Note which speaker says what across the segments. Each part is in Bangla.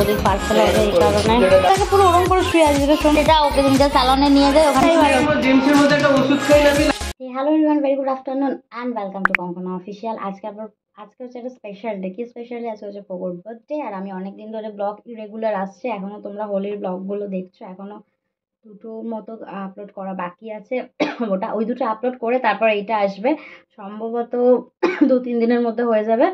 Speaker 1: ওদের পার্সেল হবে এই কারণে তাকে পুরো ওরকম করে শুয়ে আছে এটা ওকে তুমি যা স্যালনে নিয়ে যায় ওখানে
Speaker 2: জেমসের মধ্যে একটা ওষুধ খাই না।
Speaker 1: Hello everyone, very good afternoon and welcome to Konkona official. আজকে হচ্ছে একটা স্পেশাল ডে। কি স্পেশাল ডে? আজকে হচ্ছে পোগোর বার্থডে। আর আমি অনেক দিন ধরে ব্লগ ইরেগুলার আসছে, এখনও তোমরা হোলির ব্লগগুলো দেখছো, এখনও দুটোর মতো আপলোড করা বাকি আছে। ওটা ওই দুটো আপলোড করে তারপর এইটা আসবে, সম্ভবত 2-3 দিনের মধ্যে হয়ে যাবে।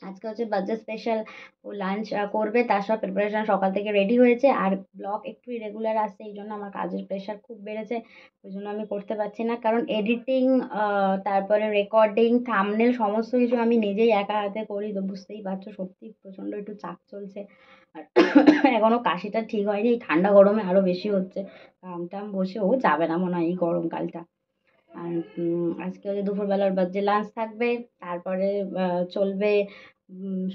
Speaker 1: আজকে হচ্ছে বার্থডে স্পেশাল, ও লাঞ্চ করবে, তার সব প্রিপারেশন সকাল থেকে রেডি হয়েছে। আর ব্লগ একটু ইরেগুলার আসছে, এই জন্য আমার কাজের প্রেশার খুব বেড়েছে, ওই জন্য আমি করতে পারছি না। কারণ এডিটিং, তারপরে রেকর্ডিং, থাম্বনেল সমস্ত কিছু আমি নিজেই একা হাতে করি, তো বুঝতেই পারছো সত্যি প্রচণ্ড একটু চাপ চলছে। আর এখনও কাশিটা ঠিক হয়নি, এই ঠান্ডা গরমে আরও বেশি হচ্ছে। টাম বসেও যাবে না মনে হয় এই গরমকালটা। আর আজকে হচ্ছে দুপুরবেলার বার্থডে লাঞ্চ থাকবে, তারপরে চলবে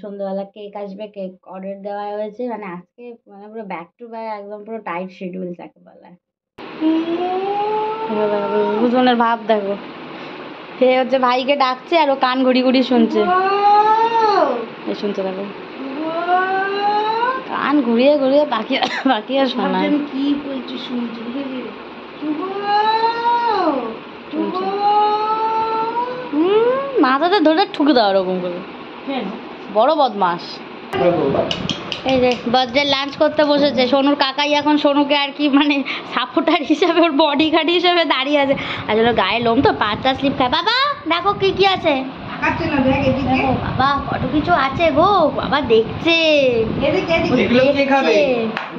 Speaker 1: সন্ধ্যাবেলা কেক আসবে, কেক অর্ডার দেওয়া হয়েছে। মানে আজকে মানে পুরো ব্যাক টু ব্যাক একদম পুরো টাইট শিডিউল যাকে বলে। দুজনের ভাব দেখো, সে হচ্ছে ভাইকে ডাকছে আর ও কান ঘুরি ঘুরি শুনছে, শুনছে দেখো কান ঘুরিয়ে ঘুরিয়ে বাকি বাকি আর শোনা কি বলছি শুনছে, মাথাতে ধরে ঠুকে দাও ওরকম করে, বড় বদমাস। এই যে বার্থডে লাঞ্চ করতে বসেছে সোনুর কাকাই, এখন সোনুকে আর কি মানে সাপোর্টার হিসাবে, ওর বডি গার্ড হিসাবে দাঁড়িয়ে আছে। আসলে গায়ে লোম তো, পাঁচটা স্লিপ খায়। বাবা দেখো কি কি আছে, বাবা কত কিছু আছে গো, বাবা দেখছে,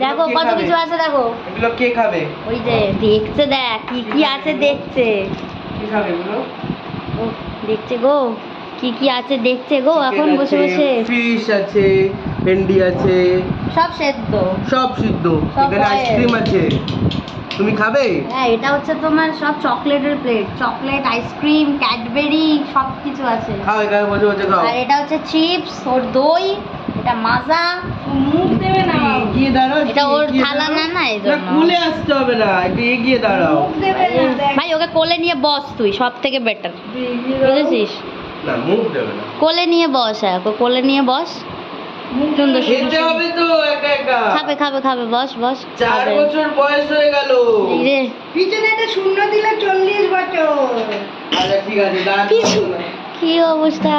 Speaker 1: দেখো কত কিছু আছে, দেখো
Speaker 2: এগুলো কে খাবে,
Speaker 1: ওই যে দেখছে, দেখ কি কি আছে দেখছে,
Speaker 2: কে খাবে এগুলো,
Speaker 1: ও দেখছে গো কি কি আছে দেখছে গো, এখন বসে বসে।
Speaker 2: ফিশ আছে, ভেন্ডি আছে,
Speaker 1: সব সেদ্ধ,
Speaker 2: সব সিদ্ধ, এখানে আইসক্রিম আছে, তুমি খাবে?
Speaker 1: হ্যাঁ এটা হচ্ছে তোমার সব চকলেটের প্লেট, চকলেট, আইসক্রিম, ক্যাডবেরি সব কিছু আছে।
Speaker 2: খাও এখানে বসে বসে খাও।
Speaker 1: আর এটা হচ্ছে চিপস, ওর দই, এটা মাজা,
Speaker 2: মুখ দেবে না, এগিয়ে দাঁড়াও,
Speaker 1: এটা ওর থালা না, না এই জন্য
Speaker 2: কোলে আসতে হবে না, একটু এগিয়ে দাঁড়াও।
Speaker 1: ভাই ওকে কোলে নিয়ে বস, তুই সব থেকে বেটার, বুঝেছিস?
Speaker 2: না মুখ দেবে না,
Speaker 1: কোলে নিয়ে বস, হ্যাঁ ওকে কোলে নিয়ে বস, সুন্দর
Speaker 2: খেতে হবে তো একা একা,
Speaker 1: খাবে খাবে খাবে, বস বস।
Speaker 2: 4 বছর বয়স হয়ে গেল,
Speaker 1: রে
Speaker 3: পিছনে একটা শূন্য দিলে 40 বছর।
Speaker 2: আচ্ছা ঠিক আছে, দাঁড়াও।
Speaker 1: কি অবস্থা,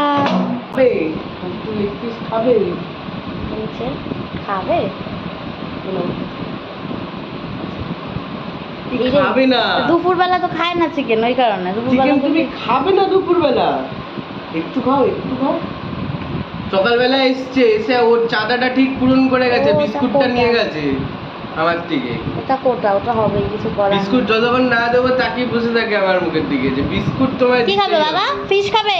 Speaker 2: খাবে তুই লেগ পিস খাবে,
Speaker 1: বলছে খাবে,
Speaker 2: খাবে না
Speaker 1: দুপুরবেলা তো খায় না চিকেন, ওই কারণে দুপুরবেলা
Speaker 2: চিকেন তুমি খাবে না দুপুরবেলা, একটু খাও একটু খাও। সকালবেলা এসছে, এসে ওর চাঁদাটা ঠিক পূরণ করে গেছে, বিস্কুটটা নিয়ে গেছে আমার থেকে।
Speaker 1: ওটা কোটা, ওটা হবে কিছু করার।
Speaker 2: বিস্কুট যতক্ষণ না দেবো তাকিয়ে বসে থাকে আমার মুখের দিকে, যে বিস্কুট তোমার
Speaker 1: কি খাবে বাবা? ফিশ খাবে?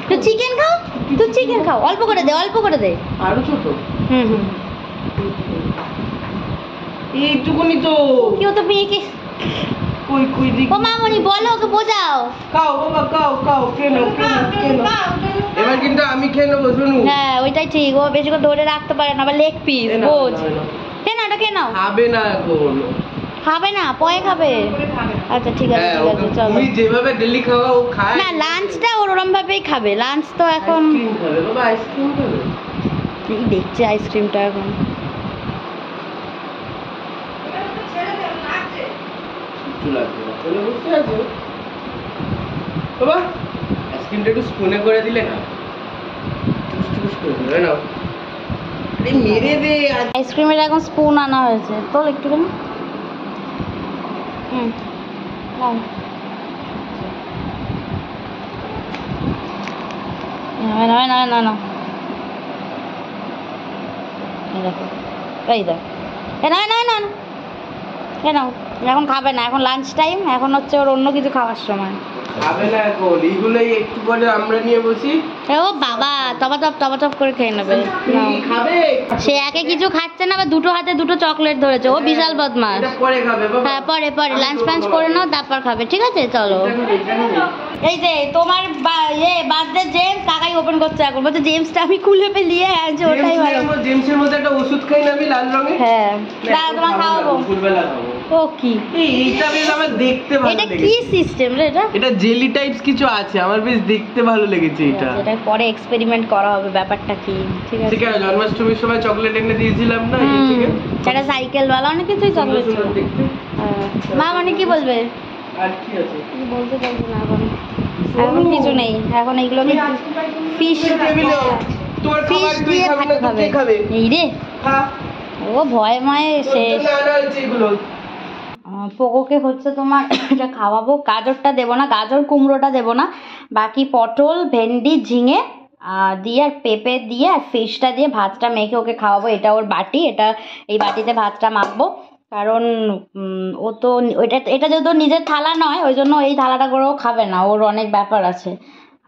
Speaker 1: তুই চিকেন খাও, তুই চিকেন খাও, অল্প করে দে, অল্প করে দে।
Speaker 2: আরো ছোট,
Speaker 1: হুম হুম
Speaker 2: এইটুকুনি তো।
Speaker 1: কি তো মেয়েকে
Speaker 2: কই কই দিক,
Speaker 1: ও মামনি বলো, ওকে বোঝাও।
Speaker 2: খাও বাবা খাও খাও, কেন কেন এবার কিন্তু আমি খেয়ে নেবো, শুনু।
Speaker 1: হ্যাঁ ওইটাই ঠিক, ও বেশি করে ধরে রাখতে পারে না, আবার লেগ পিস বোঝ। কেন ওটা কেন
Speaker 2: খাবে না এখন,
Speaker 1: খাবে না, পরে খাবে। আচ্ছা ঠিক আছে ঠিক আছে চলো।
Speaker 2: তুমি যেভাবে ডেলি খাওয়া ও খায়
Speaker 1: না, লাঞ্চটা ওরকম ভাবেই খাবে, লাঞ্চ তো এখন
Speaker 2: আইসক্রিম খাবে বাবা, আইসক্রিম খাবে।
Speaker 1: কি দেখছে আইসক্রিমটা এখন,
Speaker 2: কিছু লাগবে না, চলে বসে আছে বাবা। আইসক্রিমটা একটু স্পুনে করে দিলে না, টুস টুস করে দিলে না, আরে মেরে দে।
Speaker 1: আইসক্রিমের এখন স্পুন আনা হয়েছে, তোল একটুখানি। হুম নাও, না না না না, এই দেখো, এই দেখ, না না না না, কেন এখন খাবে না, এখন লাঞ্চ টাইম, এখন হচ্ছে ওর অন্য কিছু খাওয়ার সময়।
Speaker 2: খাবে না এখন, এইগুলোই একটু পরে আমরা নিয়ে বসি।
Speaker 1: ও বাবা টপ করে খেয়ে নেবে।
Speaker 2: খাবে
Speaker 1: সে একে কিছু খাচ্ছে না, বা দুটো হাতে দুটো চকলেট ধরেছে, ও বিশাল বদমাস।
Speaker 2: পরে খাবে বাবা,
Speaker 1: হ্যাঁ পরে পরে লাঞ্চ ফাঞ্চ করে নাও, তারপর খাবে, ঠিক আছে চলো। এই যে তোমার বার্থডে জেমস কাকাই ওপেন করছে এখন, বলছে জেমসটা আমি খুলে ফেলিয়ে আনছি, ওটাই ভালো।
Speaker 2: জেমসের মধ্যে একটা ওষুধ খাই না আমি লাল রঙের,
Speaker 1: হ্যাঁ তোমার খাওয়াবো,
Speaker 2: দুপুরবেলা খাবো।
Speaker 1: ও কি
Speaker 2: এইটা বেশ আমার দেখতে ভালো
Speaker 1: এটা
Speaker 2: লেগেছে।
Speaker 1: কি সিস্টেম রে এটা?
Speaker 2: এটা জেলি টাইপস কিছু আছে, আমার বেশ দেখতে ভালো লেগেছে এটা।
Speaker 1: এটা পরে এক্সপেরিমেন্ট করা হবে ব্যাপারটা কি, ঠিক আছে?
Speaker 2: ঠিক আছে, জন্মাষ্টমীর সময় চকলেট এনে দিয়েছিলাম না ইয়ে থেকে।
Speaker 1: একটা সাইকেলওয়ালা অনেক কিছুই চকলেট ছিল।
Speaker 2: সুন্দর দেখতে।
Speaker 1: মা মানে কি বলবে?
Speaker 2: আর কি আছে?
Speaker 1: কি বলতে চাইছি না এখন, এখন কিছু নেই, এখন এইগুলোকে ফিশ
Speaker 2: টেবিলে তোর খাবার তুই
Speaker 1: দিয়ে
Speaker 2: খাবি না,
Speaker 1: ভাত
Speaker 2: কে খাবে?
Speaker 1: এই রে,
Speaker 2: খা।
Speaker 1: ও ভয় ময় শেষ।
Speaker 2: তোর জন্য আনা হয়েছে এগুলো।
Speaker 1: পোকোকে হচ্ছে তোমার এটা খাওয়াবো, গাজরটা দেবো না, গাজর কুমড়োটা দেবো না, বাকি পটল ভেন্ডি ঝিঙে দিয়ে আর পেঁপে দিয়ে আর ফিশটা দিয়ে ভাতটা মেখে ওকে খাওয়াবো। এটা ওর বাটি, এটা এই বাটিতে ভাতটা মাখবো, কারণ ও তো এটা যেহেতু নিজের থালা নয় ওই জন্য এই থালাটা করেও খাবে না, ওর অনেক ব্যাপার আছে।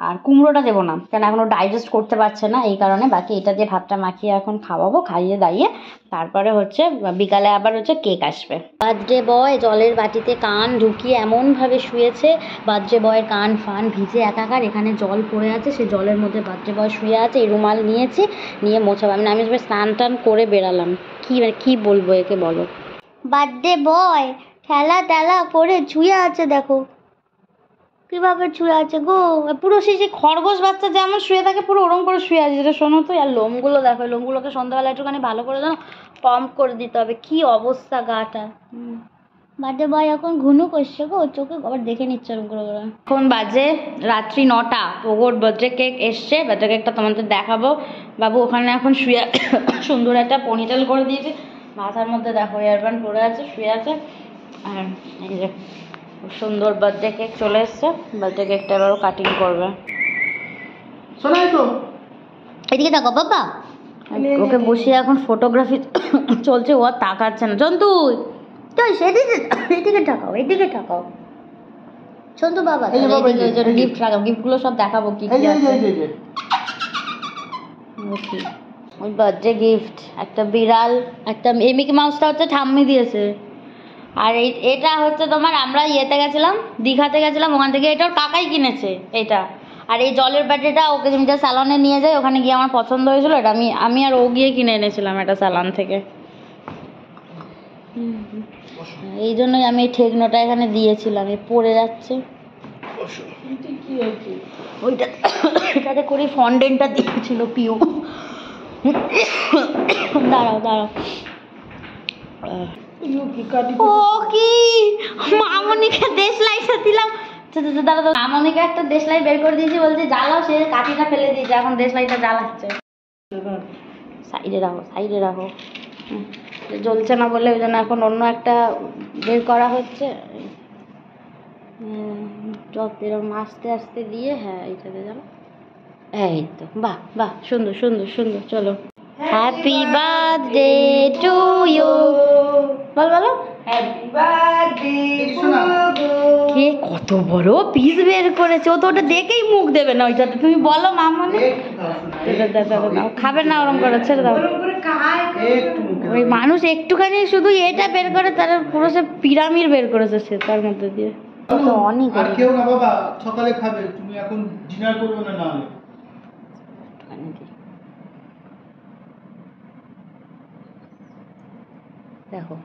Speaker 1: আর কুমড়োটা দেবো না, কেন এখনও ডাইজেস্ট করতে পারছে না এই কারণে। বাকি এটা দিয়ে ভাতটা মাখিয়ে এখন খাওয়াবো, খাইয়ে দাইয়ে তারপরে হচ্ছে বিকালে আবার হচ্ছে কেক আসবে। বার্থডে বয় জলের বাটিতে কান ঢুকিয়ে এমনভাবে শুয়েছে, বার্থডে বয়ের কান ফান ভিজে একাকার, এখানে জল পড়ে আছে, সেই জলের মধ্যে বার্থডে বয় শুয়ে আছে। এই রুমাল নিয়েছি, নিয়ে মোছাবো। আমি স্নান টান করে বেরালাম, কি বলবো একে বলো? বার্থডে বয় খেলা টেলা করে শুয়ে আছে, দেখো কিভাবে শুয়ে আছে গো, পুরো সেই খরগোশ বাচ্চা যেমন শুয়ে থাকে পুরো ওরম করে শুয়ে আছে। যেটা শোনো তো, আর লোমগুলো দেখো, লোমগুলোকে সন্ধ্যাবেলা একটুখানি ভালো করে যেন পাম্প করে দিতে হবে, কি অবস্থা গাটা। বার্থডে বয় এখন ঘুনু করছে গো, চোখে আবার দেখে নিচ্ছে ওরম করে করে। এখন বাজে রাত্রি 9টা, ওর বার্থডে কেক এসছে, বার্থডে কেকটা তোমাদের দেখাবো। বাবু ওখানে এখন শুয়ে সুন্দর একটা পনিটেল করে দিয়েছে, মাথার মধ্যে দেখো এয়ারব্যান্ড পরে আছে, শুয়ে আছে। আর এই যে সুন্দর বার্থডে কেক চলে এসছে, বার্থডে কেকটা এবারও কাটিং করবে।
Speaker 2: শোনাই তো
Speaker 1: এদিকে তাকাও বাবা, ওকে বসিয়ে এখন ফটোগ্রাফি চলছে, ও আর তাকাচ্ছে না। জন্তু তুই সেদিকে এদিকে তাকাও, এদিকে তাকাও সন্তু বাবা, গিফট রাখো, গিফটগুলো সব দেখাবো কি কি আছে। ওই বার্থডে গিফট একটা বিড়াল, একটা এই মিকি মাউসটা হচ্ছে ঠাম্মি দিয়েছে। আর এটা হচ্ছে তোমার, আমরা ইয়েতে গেছিলাম, দীঘাতে গেছিলাম, ওখান থেকে এটা ওর কাকাই কিনেছে এটা। আর এই জলের ব্যাটারিটা ওকে তুমি যা স্যালনে নিয়ে যাই, ওখানে গিয়ে আমার পছন্দ হয়েছিল, এটা আমি আর ও গিয়ে কিনে এনেছিলাম এটা স্যালন থেকে। এই জন্যই আমি এই ঠেকনোটা এখানে দিয়েছিলাম, এই পড়ে যাচ্ছে ওইটা, এটাতে করে ফন্ডেন্টটা দিয়েছিল পিউ। দাঁড়াও ও কি মামনিকে দেশলাইটা দিলাম, দাঁড়া মামনিকে একটা দেশলাই বের করে দিয়েছি, বলছে জ্বালাও, সে কাঠিটা ফেলে দিয়েছে, এখন দেশলাইটা জ্বালাচ্ছে। সাইডে রাখো জ্বলছে না বলে ওই জন্য এখন অন্য একটা বের করা হচ্ছে। যত এরকম আস্তে আস্তে দিয়ে, হ্যাঁ এইটাতে যাবো, এই তো বাহ সুন্দর চলো। হ্যাপি বার্থডে টু ইউ, বলো
Speaker 3: হ্যাপি বার্থডে
Speaker 1: কে কত বড় পিস বের করেছে, ও তো ওটা দেখেই মুখ দেবে না ওইটাতে, তুমি বলো মামনি। দাও খাবে না ওরম করে, ছেড়ে দাও। ওই মানুষ একটুখানি শুধু এটা বের করে, তারা পুরো সে পিরামিড বের করেছে সে তার মধ্যে দিয়ে। তো অনেক
Speaker 4: আর কেউ না বাবা, সকালে খাবে, তুমি এখন ডিনার করবে না, না হলে
Speaker 1: দেখো